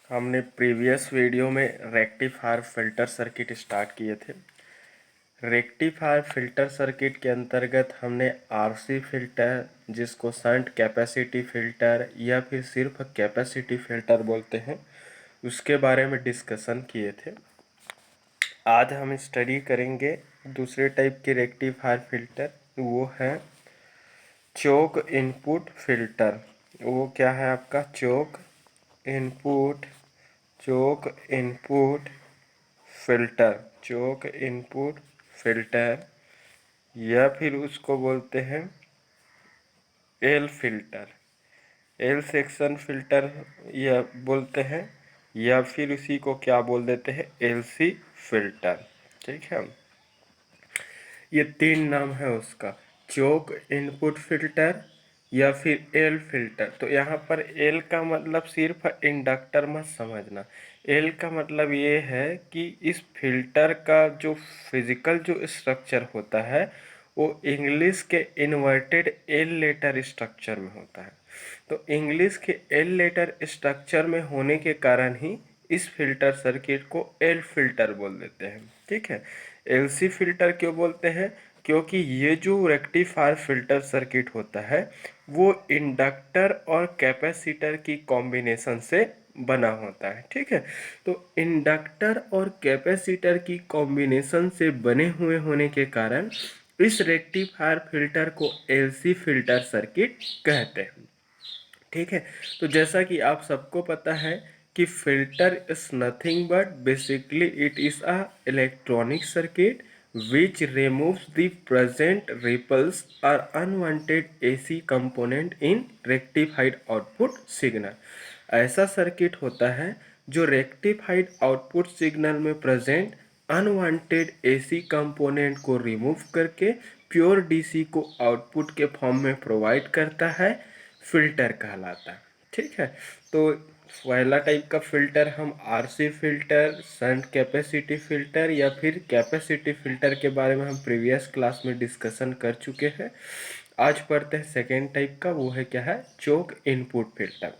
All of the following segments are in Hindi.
हमने प्रीवियस वीडियो में रेक्टिफायर फिल्टर सर्किट स्टार्ट किए थे। रेक्टिफायर फिल्टर सर्किट के अंतर्गत हमने आरसी फिल्टर, जिसको शंट कैपेसिटी फिल्टर या फिर सिर्फ कैपेसिटी फिल्टर बोलते हैं, उसके बारे में डिस्कशन किए थे। आज हम स्टडी करेंगे दूसरे टाइप के रेक्टिफायर फिल्टर, वो है चोक इनपुट फिल्टर। वो क्या है आपका इनपुट चोक इनपुट चोक इनपुट फिल्टर, या फिर उसको बोलते हैं L filter, L section filter या बोलते हैं, या फिर उसी को क्या बोल देते हैं, एलसी फिल्टर। ठीक है, ये तीन नाम है उसका, चोक इनपुट फिल्टर या फिर एल फिल्टर। तो यहाँ पर एल का मतलब सिर्फ इंडक्टर मत समझना। एल का मतलब ये है कि इस फिल्टर का जो फिजिकल जो स्ट्रक्चर होता है वो इंग्लिश के इन्वर्टेड एल लेटर स्ट्रक्चर में होता है। तो इंग्लिश के एल लेटर स्ट्रक्चर में होने के कारण ही इस फिल्टर सर्किट को एल फिल्टर बोल देते हैं। ठीक है, एलसी फिल्टर क्यों बोलते हैं? क्योंकि ये जो रेक्टिफायर फिल्टर सर्किट होता है वो इंडक्टर और कैपेसिटर की कॉम्बिनेशन से बना होता है। ठीक है, तो इंडक्टर और कैपेसिटर की कॉम्बिनेशन से बने हुए होने के कारण इस रेक्टिफायर फिल्टर को एलसी फिल्टर सर्किट कहते हैं। ठीक है, तो जैसा कि आप सबको पता है कि filter is nothing but basically it is a electronic circuit which removes the present ripples or unwanted AC component in rectified output signal। ऐसा सर्किट होता है जो रेक्टिफाइड आउटपुट सिग्नल में प्रेजेंट अनवांटेड एसी कंपोनेंट को रिमूव करके प्योर डीसी को आउटपुट के फॉर्म में प्रोवाइड करता है, फिल्टर कहलाता है। ठीक है, तो पहला टाइप का फिल्टर हम RC filter, shunt capacity filter या फिर कैपेसिटी फिल्टर के बारे में हम प्रीवियस क्लास में डिस्कशन कर चुके हैं। आज पढ़ते हैं सेकेंड टाइप का, वो है क्या है, चोक इनपुट फिल्टर।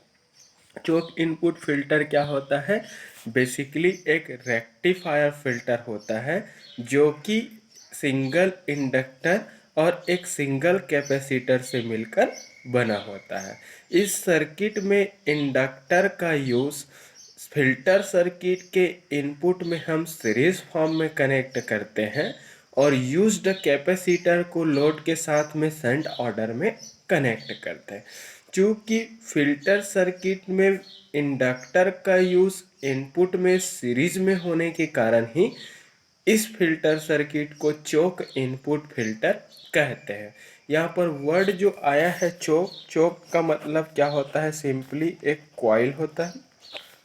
चोक इनपुट फिल्टर क्या होता है? बेसिकली एक रेक्टिफायर फिल्टर होता है जो कि सिंगल इंडक्टर और एक सिंगल कैपेसिटर से मिलकर बना होता है। इस सर्किट में इंडक्टर का यूज फिल्टर सर्किट के इनपुट में हम सीरीज फॉर्म में कनेक्ट करते हैं और यूज्ड कैपेसिटर को लोड के साथ में शंट ऑर्डर में कनेक्ट करते हैं। चूँकि फिल्टर सर्किट में इंडक्टर का यूज इनपुट में सीरीज में होने के कारण ही इस फिल्टर सर्किट को चोक इनपुट फिल्टर कहते हैं। यहाँ पर वर्ड जो आया है चोक, चोक का मतलब क्या होता है? सिंपली एक कॉइल होता है,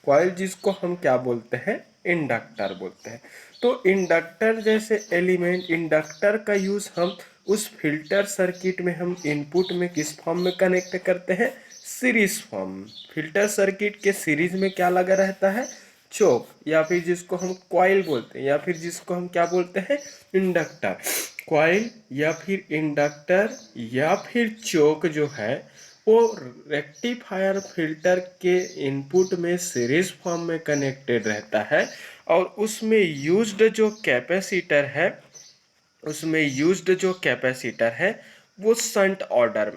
कॉइल जिसको हम क्या बोलते हैं, इंडक्टर बोलते हैं। तो इंडक्टर जैसे एलिमेंट, इंडक्टर का यूज हम उस फिल्टर सर्किट में हम इनपुट में किस फॉर्म में कनेक्ट करते हैं, सीरीज फॉर्म। फिल्टर सर्किट के सीरीज में क्या लगा रहता है, चोक, या फिर जिसको हम कॉइल बोलते हैं, या फिर जिसको हम क्या बोलते हैं, इंडक्टर। कॉइल या फिर इंडक्टर या फिर चोक जो है वो रेक्टिफायर फिल्टर के इनपुट में सीरीज फॉर्म में कनेक्टेड रहता है और उसमें यूज्ड जो कैपेसिटर है वो शंट ऑर्डर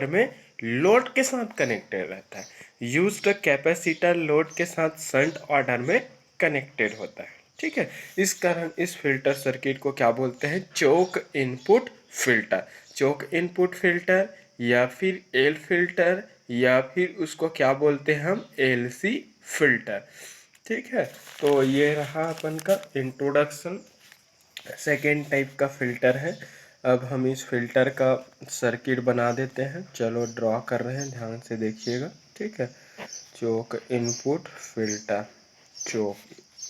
में, लोड के साथ कनेक्टेड रहता है। यूज्ड कैपेसिटर लोड के साथ शंट ऑर्डर में कनेक्टेड होता है। ठीक है, इस कारण इस फिल्टर सर्किट को क्या बोलते हैं, चोक इनपुट फिल्टर। चोक इनपुट फिल्टर या फिर एल फिल्टर या फिर उसको क्या बोलते हैं हम, एलसी फिल्टर। ठीक है, तो ये रहा अपन का इंट्रोडक्शन। सेकेंड टाइप का फिल्टर है। अब हम इस फिल्टर का सर्किट बना देते हैं। चलो ड्रॉ कर रहे हैं, ध्यान से देखिएगा। ठीक है, चोक इनपुट फिल्टर, चोक,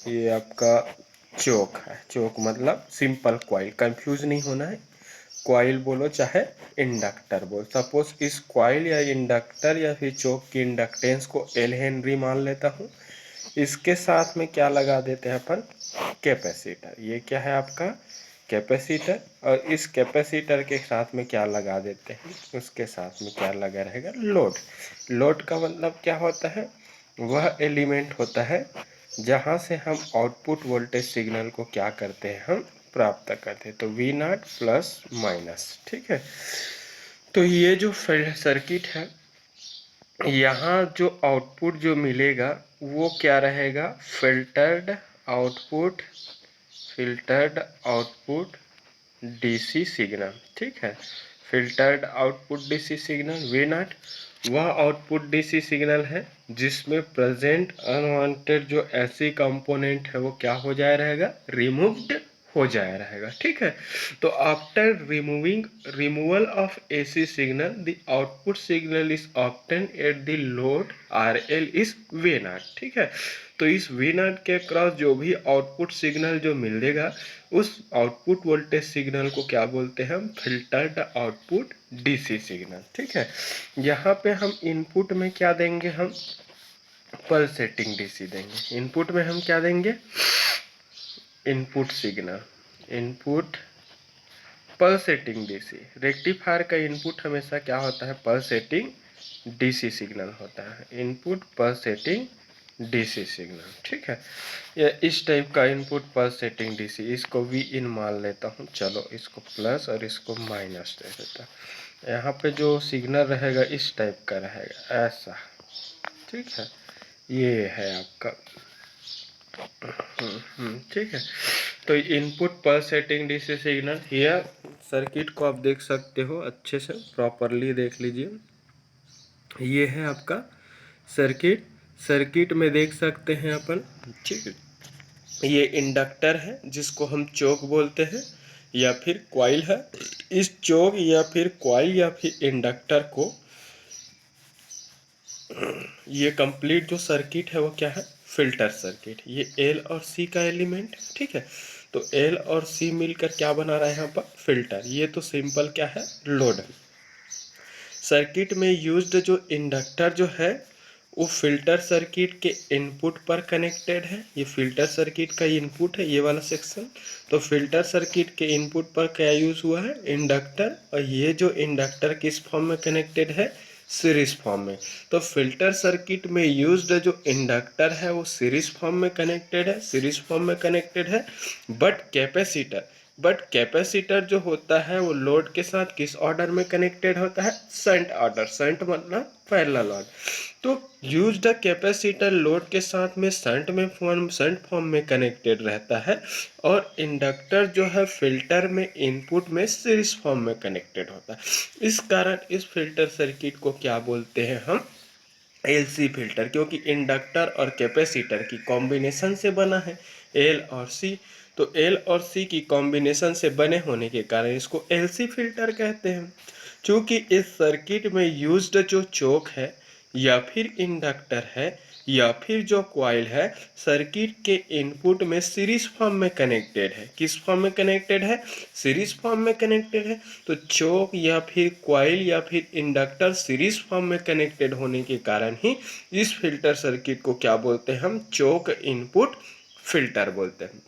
ये आपका चोक है। चोक मतलब सिंपल कॉइल, कंफ्यूज नहीं होना है। कॉइल बोलो चाहे इंडक्टर बोलो। सपोज इस कॉइल या इंडक्टर या फिर चोक की इंडक्टेंस को एल हेनरी मान लेता हूँ। इसके साथ में क्या लगा देते हैं अपन, कैपेसिटर। ये क्या है आपका कैपेसिटर, और इस कैपेसिटर के साथ में क्या लगा देते हैं, उसके साथ में क्या लगा रहेगा, लोड। लोड का मतलब क्या होता है, वह एलिमेंट होता है जहाँ से हम आउटपुट वोल्टेज सिग्नल को क्या करते हैं, हम प्राप्त करते हैं। तो वी नॉट प्लस माइनस, ठीक है। तो ये जो सर्किट है, यहाँ जो आउटपुट जो मिलेगा वो क्या रहेगा, filtered output, filtered output DC signal, ठीक है। Filtered output DC signal V naught वह आउटपुट डीसी सिग्नल है जिसमें प्रेजेंट अनवांटेड जो ऐसी कंपोनेंट है वो क्या हो जाए रहेगा, रिमूव्ड हो जाए रहेगा, ठीक है। तो after removal of AC signal the output signal is obtain at the load R L is V naught, ठीक है। तो इस वी नॉट के क्रॉस जो भी आउटपुट सिग्नल जो मिलेगा, उस आउटपुट वोल्टेज सिग्नल को क्या बोलते हैं, हम फिल्टर्ड आउटपुट डीसी सिग्नल, ठीक है। यहाँ पे हम इनपुट में क्या देंगे, हम पल्सेटिंग डीसी देंगे। इनपुट में हम क्या देंगे, input signal, input pulsating DC. Rectifier का इनपुट हमेशा क्या होता है, पल्सेटिंग डीसी सिग्नल होता है, इनपुट पल्सेटिंग डीसी सिग्नल, ठीक है। ये इस टाइप का इनपुट पल्सेटिंग डीसी, इसको वी इन मान लेता हूँ, चलो इसको प्लस और इसको माइनस दे देता हूँ। यहाँ पे जो सिग्नल रहेगा इस टाइप का रहेगा, ऐसा, ठीक है। ये है आपका, ठीक है। तो इनपुट पल्सेटिंग डीसी सिग्नल, यह सर्किट को आप देख सकते हो, अच्छे से प्रॉपरली देख लीजिए। ये है आपका सर्किट, सर्किट में देख सकते हैं अपन, ठीक है। ये इंडक्टर है जिसको हम चोक बोलते हैं या फिर कॉइल है। इस चोक या फिर कॉइल या फिर इंडक्टर को, ये कंप्लीट जो सर्किट है वो क्या है, फिल्टर सर्किट। ये एल और सी का एलिमेंट, ठीक है। तो एल और सी मिलकर क्या बना रहा है यहाँ पर, फिल्टर। ये तो सिंपल क्या है, लोड। सर्किट में यूज्ड जो इंडक्टर जो है वो फिल्टर सर्किट के इनपुट पर कनेक्टेड है। ये फिल्टर सर्किट का इनपुट है, ये वाला सेक्शन। तो फिल्टर सर्किट के इनपुट पर क्या यूज हुआ है, इंडक्टर। और ये जो इंडक्टर किस फॉर्म में कनेक्टेड है, सीरीज फॉर्म में। तो फिल्टर सर्किट में यूज्ड जो इंडक्टर है वो सीरीज फॉर्म में कनेक्टेड है, सीरीज फॉर्म में कनेक्टेड है। बट कैपेसिटर जो होता है वो लोड के साथ किस ऑर्डर में कनेक्टेड होता है, शंट ऑर्डर। शंट मतलब पैरेलल ऑर्डर। तो यूज्ड कैपेसिटर लोड के साथ में शंट फॉर्म में कनेक्टेड रहता है, और इंडक्टर जो है फिल्टर में इनपुट में सीरीज फॉर्म में कनेक्टेड होता है। इस कारण इस फिल्टर सर्किट को क्या बोलते हैं हम, एलसी फिल्टर, क्योंकि इंडक्टर और कैपेसिटर की कॉम्बिनेशन से बना है एल और सी। तो एल और सी की कॉम्बिनेशन से बने होने के कारण इसको एलसी फिल्टर कहते हैं। चूँकि इस सर्किट में यूज्ड जो चोक है या फिर इंडक्टर है या फिर जो कॉइल है, सर्किट के इनपुट में सीरीज फॉर्म में कनेक्टेड है। किस फॉर्म में कनेक्टेड है, सीरीज फॉर्म में कनेक्टेड है। तो चोक या फिर कॉइल या फिर इंडक्टर सीरीज फॉर्म में कनेक्टेड होने के कारण ही इस फिल्टर सर्किट को क्या बोलते हैं, हम चोक इनपुट फिल्टर बोलते हैं।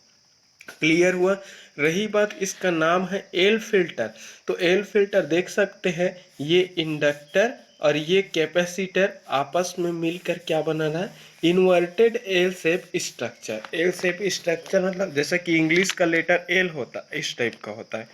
क्लियर हुआ। रही बात, इसका नाम है एल फिल्टर। तो एल फिल्टर देख सकते हैं, ये इंडक्टर और ये कैपेसिटर आपस में मिलकर क्या बना रहा है, inverted L shape structure. L shape structure मतलब जैसा कि इंग्लिश का लेटर एल होता है, इस टाइप का होता है।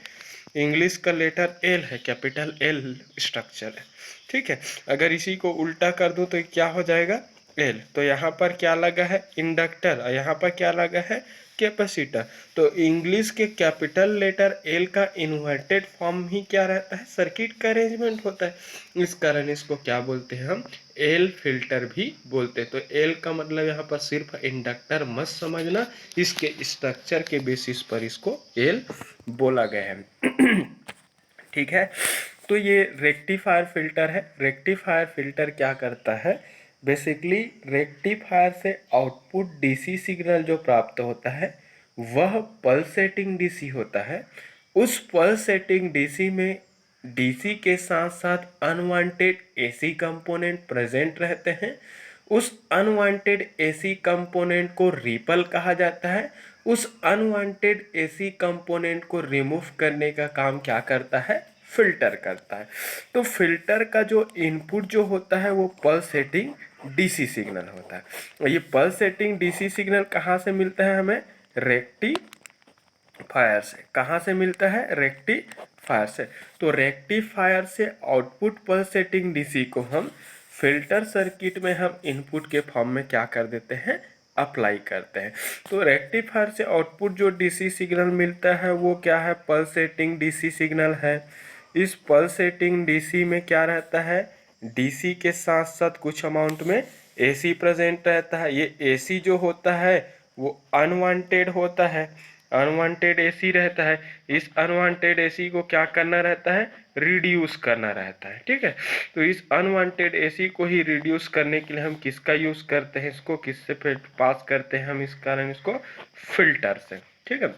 इंग्लिश का लेटर एल है, कैपिटल एल स्ट्रक्चर है, ठीक है। अगर इसी को उल्टा कर दो तो क्या हो जाएगा, एल। तो यहाँ पर क्या लगा है, इंडक्टर, और यहाँ पर क्या लगा है, कैपेसिटर। तो इंग्लिश के कैपिटल लेटर एल का इन्वर्टेड फॉर्म ही क्या रहता है, सर्किट का अरेंजमेंट होता है। इस कारण इसको क्या बोलते हैं हम, एल फिल्टर भी बोलते हैं। तो एल का मतलब यहाँ पर सिर्फ इंडक्टर मत समझना, इसके स्ट्रक्चर के बेसिस पर इसको एल बोला गया है। ठीक है। तो ये रेक्टिफायर फिल्टर है। रेक्टिफायर फिल्टर क्या करता है, बेसिकली रेक्टिफायर से आउटपुट डीसी सिग्नल जो प्राप्त होता है वह पल्सेटिंग डीसी होता है। उस पल्सेटिंग डीसी में डीसी के साथ साथ अनवांटेड एसी कंपोनेंट प्रेजेंट रहते हैं। उस अनवांटेड एसी कंपोनेंट को रिपल कहा जाता है, उस अनवांटेड एसी कंपोनेंट को रिमूव करने का काम क्या करता है, फिल्टर करता है। तो फिल्टर का जो इनपुट जो होता है वो पल्सेटिंग डीसी सिग्नल होता है। और ये पल्सेटिंग डीसी सिग्नल कहाँ से मिलता है हमें, रेक्टिफायर से। कहाँ से मिलता है, रेक्टिफायर से। तो रेक्टिफायर से आउटपुट पल्सेटिंग डीसी को हम फिल्टर सर्किट में हम इनपुट के फॉर्म में क्या कर देते हैं, अप्लाई करते हैं। तो रेक्टिफायर से आउटपुट जो डीसी सिग्नल मिलता है वो क्या है, पल्सेटिंग डीसी सिग्नल है। इस पल्सेटिंग डीसी में क्या रहता है, डीसी के साथ साथ कुछ अमाउंट में एसी प्रेजेंट रहता है। ये एसी जो होता है वो अनवांटेड होता है, अनवांटेड एसी रहता है। इस अनवांटेड एसी को क्या करना रहता है, रिड्यूस करना रहता है। ठीक है, तो इस अनवांटेड एसी को ही रिड्यूस करने के लिए हम किसका यूज करते हैं, इसको किससे पास करते हैं हम, इस कारण इसको फिल्टर से। ठीक है,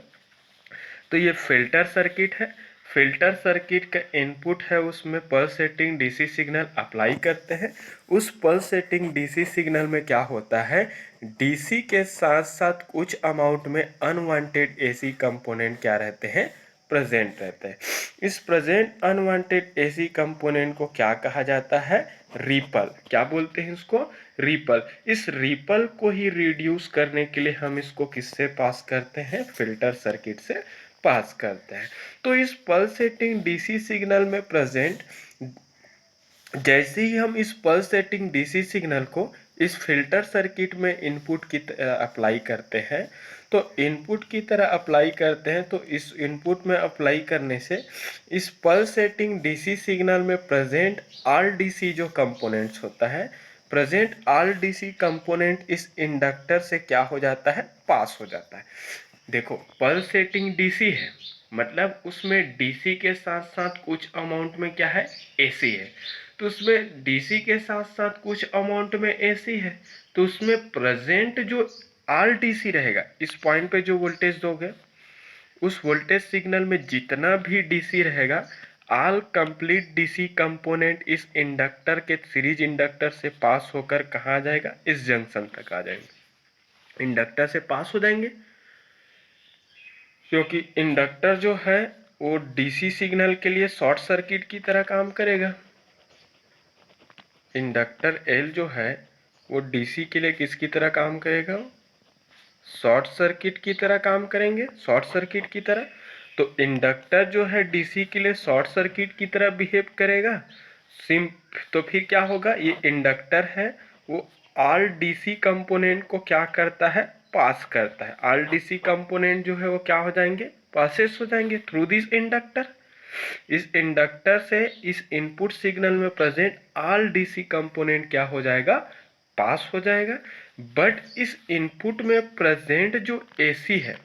तो ये फिल्टर सर्किट है। फिल्टर सर्किट का इनपुट है, उसमें पल्सेटिंग डीसी सिग्नल अप्लाई करते हैं। उस पल्सेटिंग डीसी सिग्नल में क्या होता है, डीसी के साथ साथ कुछ अमाउंट में अनवांटेड एसी कंपोनेंट क्या रहते हैं, प्रेजेंट रहते हैं। इस प्रेजेंट अनवांटेड एसी कंपोनेंट को क्या कहा जाता है, रिपल। क्या बोलते हैं इसको, रिपल। इस रिपल को ही रिड्यूस करने के लिए हम इसको किससे पास करते हैं, फिल्टर सर्किट से पास करते हैं। तो इस पल्सेटिंग डीसी सिग्नल में प्रेजेंट, जैसे ही हम इस पल्सेटिंग डीसी सिग्नल को इस फिल्टर सर्किट में इनपुट की अप्लाई करते हैं, तो इनपुट की तरह अप्लाई करते हैं, तो इस इनपुट में अप्लाई करने से इस पल्सेटिंग डीसी सिग्नल में प्रेजेंट आल डीसी जो कंपोनेंट्स होता है, प्रेजेंट आल डीसी कंपोनेंट इस इंडक्टर से क्या हो जाता है, पास हो जाता है। देखो, पल्सेटिंग डीसी है, मतलब उसमें डीसी के साथ साथ कुछ अमाउंट में क्या है, एसी है। तो उसमें डीसी के साथ साथ कुछ अमाउंट में एसी है, तो उसमें प्रेजेंट जो आल डीसी रहेगा, इस पॉइंट पे जो वोल्टेज दोगे, उस वोल्टेज सिग्नल में जितना भी डीसी रहेगा, आल कंप्लीट डीसी कंपोनेंट इस इंडक्टर के सीरीज इंडक्टर से पास होकर कहाँ आ जाएगा, इस जंक्शन तक आ जाएंगे, इंडक्टर से पास हो जाएंगे। क्योंकि इंडक्टर जो है वो डीसी सिग्नल के लिए शॉर्ट सर्किट की तरह काम करेगा। इंडक्टर एल जो है वो डीसी के लिए किसकी तरह काम करेगा, शॉर्ट सर्किट की तरह काम करेंगे, शॉर्ट सर्किट की तरह। तो इंडक्टर जो है डीसी के लिए शॉर्ट सर्किट की तरह बिहेव करेगा। सिम तो फिर क्या होगा, ये इंडक्टर है वो आल डीसी कंपोनेंट को क्या करता है, पास करता है। आल डीसी कंपोनेंट जो है वो क्या हो जाएंगे, पासेस हो जाएंगे थ्रू दिस इंडक्टर। इस इंडक्टर से इस इनपुट सिग्नल में प्रेजेंट आल डीसी कंपोनेंट क्या हो जाएगा, पास हो जाएगा। बट इस इनपुट में प्रेजेंट जो एसी है,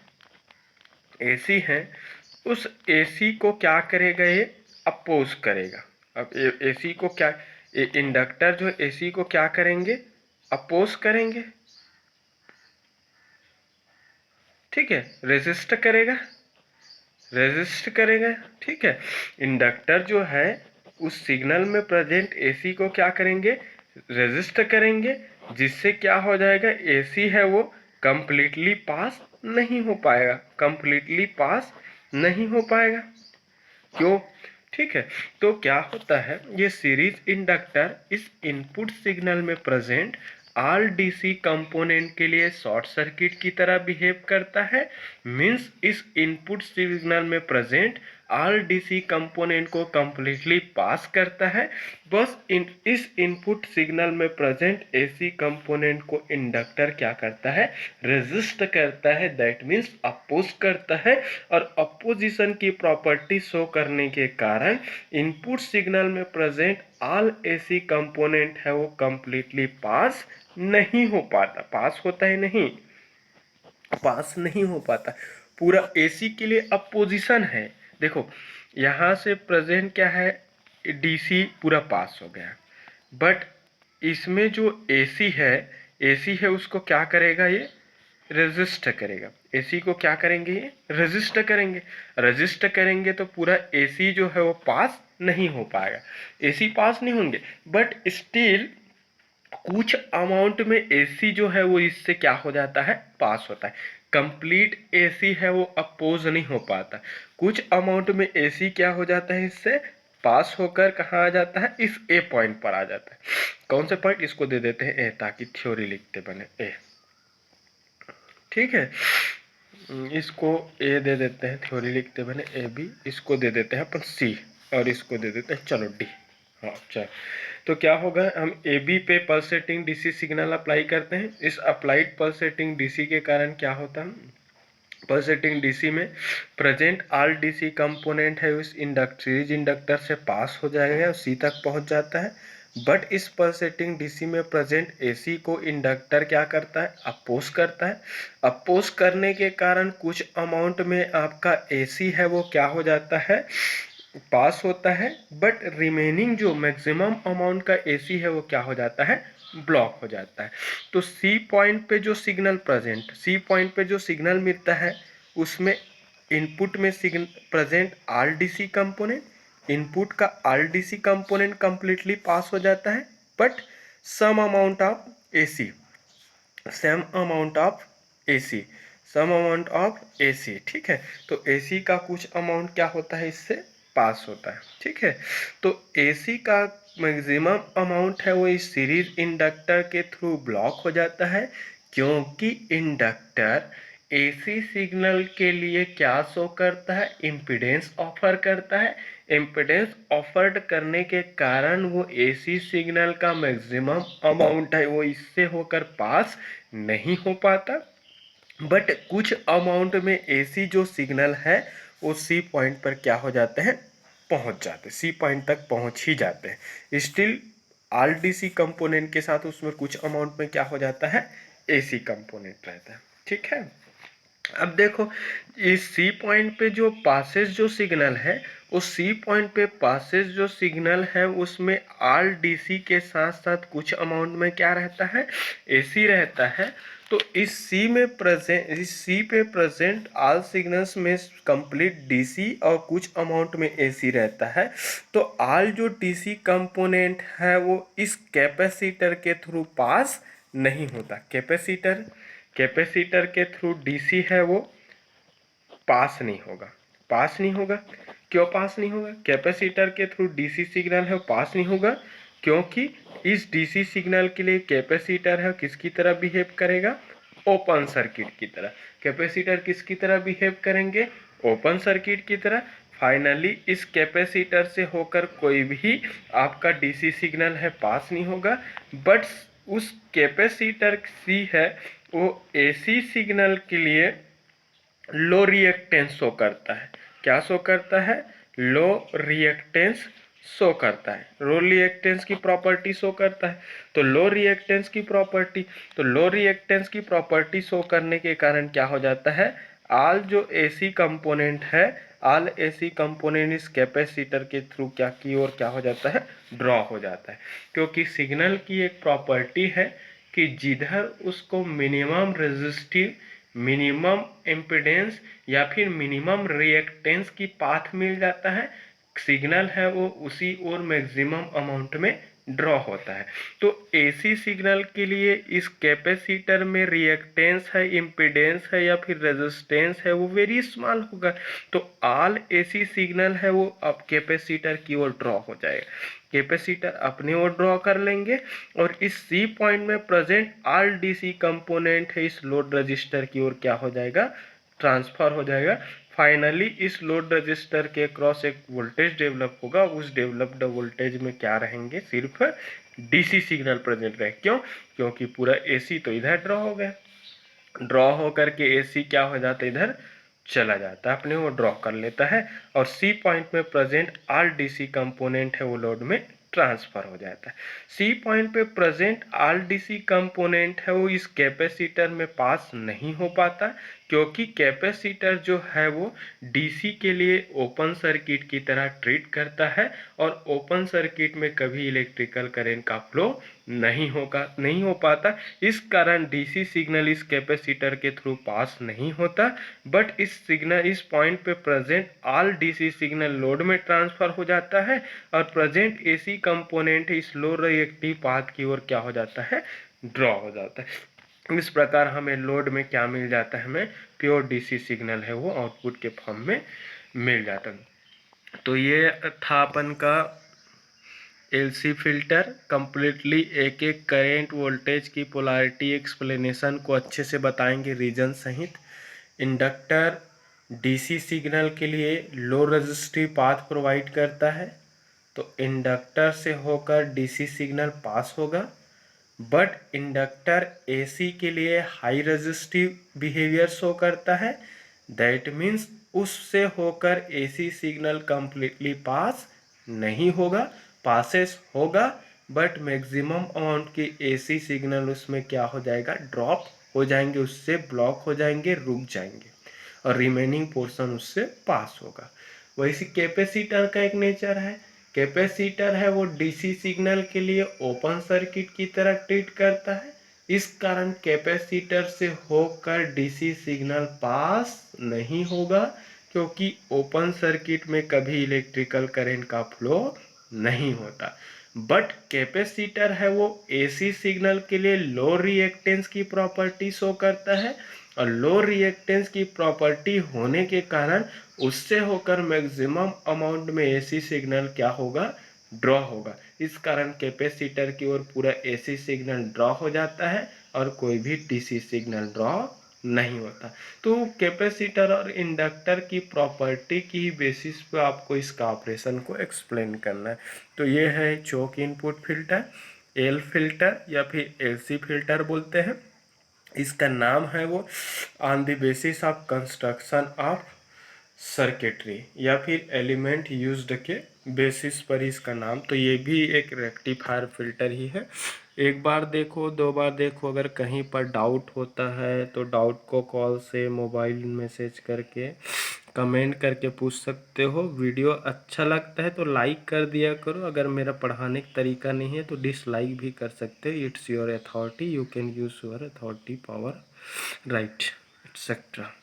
एसी है, उस एसी को क्या करेगा, ये अपोज करेगा। अब एसी को क्या, इंडक्टर जो एसी को क्या करेंगे, अपोज करेंगे। ठीक है, रेजिस्ट करेगा, रेजिस्ट करेगा। ठीक है, इंडक्टर जो है उस सिग्नल में प्रेजेंट एसी को क्या करेंगे, रेजिस्ट करेंगे, जिससे क्या हो जाएगा, एसी है वो कंप्लीटली पास नहीं हो पाएगा, कंप्लीटली पास नहीं हो पाएगा। क्यों, ठीक है। तो क्या होता है, ये सीरीज इंडक्टर इस इनपुट सिग्नल में प्रेजेंट आल डीसी कंपोनेंट के लिए शॉर्ट सर्किट की तरह बिहेव करता है। मींस इस इनपुट सिग्नल में प्रेजेंट आल डीसी कंपोनेंट को कंप्लीटली पास करता है। बस इस इनपुट सिग्नल में प्रेजेंट एसी कंपोनेंट को इंडक्टर क्या करता है, रेजिस्ट करता है, दैट मीन्स अपोज करता है। और अपोजिशन की प्रॉपर्टी शो करने के कारण इनपुट सिग्नल में प्रेजेंट ऑल एसी कंपोनेंट है वो कंप्लीटली पास नहीं हो पाता। पास होता है, नहीं पास नहीं हो पाता। पूरा एसी के लिए अपोजिशन है। देखो, यहां से प्रेजेंट क्या है, डीसी पूरा पास हो गया, बट इसमें जो एसी है, एसी है उसको क्या करेगा, ये रेजिस्ट करेगा। एसी को क्या करेंगे, ये रेजिस्ट करेंगे। रेजिस्ट करेंगे तो पूरा एसी जो है वो पास नहीं हो पाएगा, एसी पास नहीं होंगे। बट स्टिल कुछ अमाउंट में एसी जो है वो इससे क्या हो जाता है, पास होता है। कंप्लीट एसी है वो अपोज नहीं हो पाता। कुछ अमाउंट में एसी क्या हो जाता है, इससे पास होकर कहाँ आ जाता है, इस ए पॉइंट पर आ जाता है। कौन से पॉइंट, इसको दे देते हैं ए, ताकि थ्योरी लिखते बने ए, ठीक है। इसको ए दे देते हैं, थ्योरी लिखते बने ए बी, इसको दे देते हैं अपन सी, और इसको दे देते हैं चलो डी। हाँ चल, तो क्या होगा, हम ए बी पे पल्सेटिंग डीसी सिग्नल अप्लाई करते हैं। इस अप्लाइड पल्सेटिंग डीसी के कारण क्या होता है, पल्सेटिंग डीसी में प्रेजेंट ऑल डीसी कंपोनेंट है उस सीरीज इंडक्टर से पास हो जाएगा और सी तक पहुंच जाता है। बट इस पल्सेटिंग डीसी में प्रेजेंट एसी को इंडक्टर क्या करता है, अपोज करता है। अपोज करने के कारण कुछ अमाउंट में आपका एसी है वो क्या हो जाता है, पास होता है। बट रिमेनिंग जो मैक्सिमम अमाउंट का एसी है वो क्या हो जाता है, ब्लॉक हो जाता है। तो सी पॉइंट पे जो सिग्नल प्रेजेंट, सी पॉइंट पे जो सिग्नल मिलता है उसमें इनपुट में signal present RDC component, input का आरडीसी कंपोनेंट कंप्लीटली पास हो जाता है। But some amount of AC, some amount of AC, some amount of AC, ठीक है। तो एसी का कुछ अमाउंट क्या होता है, इससे पास होता है, ठीक है। तो एसी का मैक्सिमम अमाउंट है वो इस सीरीज इंडक्टर के थ्रू ब्लॉक हो जाता है, क्योंकि इंडक्टर एसी सिग्नल के लिए क्या शो करता है, इम्पीडेंस ऑफर करता है। इम्पीडेंस ऑफर्ड करने के कारण वो एसी सिग्नल का मैक्सिमम अमाउंट है वो इससे होकर पास नहीं हो पाता। बट कुछ अमाउंट में एसी जो सिग्नल है वो सी पॉइंट पर क्या हो जाते हैं, पहुंच जाते हैं, सी पॉइंट तक पहुंच ही जाते हैं। स्टिल आरडीसी कंपोनेंट के साथ उसमें कुछ अमाउंट में क्या हो जाता है, एसी कंपोनेंट रहता है, ठीक है। अब देखो, इस सी पॉइंट पे जो पासेज जो सिग्नल है, उस सी पॉइंट पे पासेज जो सिग्नल है उसमें आर डीसी के साथ साथ कुछ अमाउंट में क्या रहता है, एसी रहता है। तो इस सी में प्रेजेंट, इस सी पे प्रेजेंट ऑल सिग्नल्स में कंप्लीट डीसी और कुछ अमाउंट में एसी रहता है। तो ऑल जो डीसी कंपोनेंट है वो इस कैपेसिटर के थ्रू पास नहीं होता। कैपेसिटर, कैपेसिटर के थ्रू डीसी है वो पास नहीं होगा, पास नहीं होगा। क्यों पास नहीं होगा, कैपेसिटर के थ्रू डीसी सिग्नल है वो पास नहीं होगा, क्योंकि इस डीसी सिग्नल के लिए कैपेसिटर है किसकी तरह बिहेव करेगा, ओपन सर्किट की तरह। कैपेसिटर किसकी तरह बिहेव करेंगे, ओपन सर्किट की तरह। फाइनली इस कैपेसिटर से होकर कोई भी आपका डीसी सिग्नल है पास नहीं होगा। बट उस कैपेसिटर सी है वो एसी सिग्नल के लिए लो रिएक्टेंस शो करता है। क्या शो करता है, लो रिएक्टेंस शो करता है, लो रिएक्टेंस की प्रॉपर्टी शो करता है। तो लो रिएक्टेंस की प्रॉपर्टी, तो लो रिएक्टेंस की प्रॉपर्टी शो करने के कारण क्या हो जाता है, आल जो एसी कंपोनेंट है, आल एसी कंपोनेंट इस कैपेसिटर के थ्रू क्या की और क्या हो जाता है, ड्रॉ हो जाता है। क्योंकि सिग्नल की एक प्रॉपर्टी है कि जिधर उसको मिनिमम रेजिस्टिव, मिनिमम इम्पीडेंस या फिर मिनिमम रिएक्टेंस की पाथ मिल जाता है, सिग्नल है वो उसी और मैक्सिमम अमाउंट में ड्रॉ होता है। तो एसी सिग्नल के लिए इस कैपेसिटर में रिएक्टेंस है, इम्पीडेंस है या फिर रेजिस्टेंस है वो वेरी स्मॉल होगा। तो ऑल एसी सिग्नल है वो अब कैपेसिटर की ओर ड्रॉ हो जाएगा, कैपेसिटर अपनी ओर ड्रॉ कर लेंगे। और इस सी पॉइंट में प्रेजेंट ऑल डीसी कंपोनेंट है इस लोड रजिस्टर की ओर क्या हो जाएगा, ट्रांसफर हो जाएगा। फाइनली इस लोड रजिस्टर के क्रॉस एक वोल्टेज डेवलप होगा, उस डेवलप्ड वोल्टेज में क्या रहेंगे, सिर्फ डीसी सिग्नल प्रेजेंट रहे। क्यों, क्योंकि पूरा एसी तो इधर ड्रॉ हो गया, ड्रॉ होकर के एसी क्या हो जाता है, इधर चला जाता है, अपने वो ड्रॉ कर लेता है। और सी पॉइंट में प्रेजेंट ऑल डीसी कंपोनेंट है वो लोड में ट्रांसफर हो जाता है। सी पॉइंट पे प्रेजेंट ऑल डीसी कंपोनेंट है वो इस कैपेसिटर में पास नहीं हो पाता, क्योंकि कैपेसिटर जो है वो डीसी के लिए ओपन सर्किट की तरह ट्रीट करता है और ओपन सर्किट में कभी इलेक्ट्रिकल करंट का फ्लो नहीं होगा, नहीं हो पाता। इस कारण डीसी सिग्नल इस कैपेसिटर के थ्रू पास नहीं होता। बट इस सिग्नल, इस पॉइंट पे present all DC signal load में ट्रांसफर हो जाता है और प्रेजेंट एसी कंपोनेंट इस लो रिएक्टिव पाथ की ओर क्या हो जाता है, ड्रॉ हो जाता है। इस प्रकार हमें लोड में क्या मिल जाता है, हमें प्योर डीसी सिग्नल है वो आउटपुट के फॉर्म में मिल जाता है। तो ये था अपन का एलसी फिल्टर। कंप्लीटली एक एक करेंट वोल्टेज की पोलैरिटी एक्सप्लेनेशन को अच्छे से बताएंगे रीजन सहित। इंडक्टर डीसी सिग्नल के लिए लो रेजिस्टिव पाथ प्रोवाइड करता है, तो इंडक्टर से होकर डीसी सिग्नल पास होगा। बट इंडक्टर एसी के लिए हाई रेजिस्टिव बिहेवियर शो करता है, दैट मीन्स उससे होकर एसी सिग्नल कंप्लीटली पास नहीं होगा, पासेस होगा बट मैक्सिमम अमाउंट की एसी सिग्नल उसमें क्या हो जाएगा, ड्रॉप हो जाएंगे, उससे ब्लॉक हो जाएंगे, रुक जाएंगे और रिमेनिंग पोर्शन उससे पास होगा। वैसे कैपेसिटर का एक नेचर है, कैपेसिटर है वो डीसी सिग्नल के लिए ओपन सर्किट की तरह ट्रीट करता है, इस कारण कैपेसिटर से होकर डीसी सिग्नल पास नहीं होगा, क्योंकि ओपन सर्किट में कभी इलेक्ट्रिकल करंट का फ्लो नहीं होता। बट कैपेसिटर है वो एसी सिग्नल के लिए लो रिएक्टेंस की प्रॉपर्टी शो करता है, और लो रिएक्टेंस की प्रॉपर्टी होने के कारण उससे होकर मैक्सिमम अमाउंट में एसी सिग्नल क्या होगा, ड्रॉ होगा। इस कारण कैपेसिटर की ओर पूरा एसी सिग्नल ड्रॉ हो जाता है और कोई भी डीसी सिग्नल ड्रॉ नहीं होता। तो कैपेसिटर और इंडक्टर की प्रॉपर्टी की बेसिस पे आपको इसका ऑपरेशन को एक्सप्लेन करना है। तो ये है चोक इनपुट फिल्टर, एल फिल्टर या फिर एलसी फिल्टर बोलते हैं। इसका नाम है वो on the basis of construction of circuitry या फिर एलिमेंट यूज्ड के बेसिस पर इसका नाम। तो ये भी एक रेक्टिफायर फिल्टर ही है। एक बार देखो, दो बार देखो, अगर कहीं पर डाउट होता है तो डाउट को कॉल से, मोबाइल मैसेज करके, कमेंट करके पूछ सकते हो। वीडियो अच्छा लगता है तो लाइक कर दिया करो, अगर मेरा पढ़ाने का तरीका नहीं है तो डिसलाइक भी कर सकते हो। It's your authority, you can use your authority, power, right, etcetera.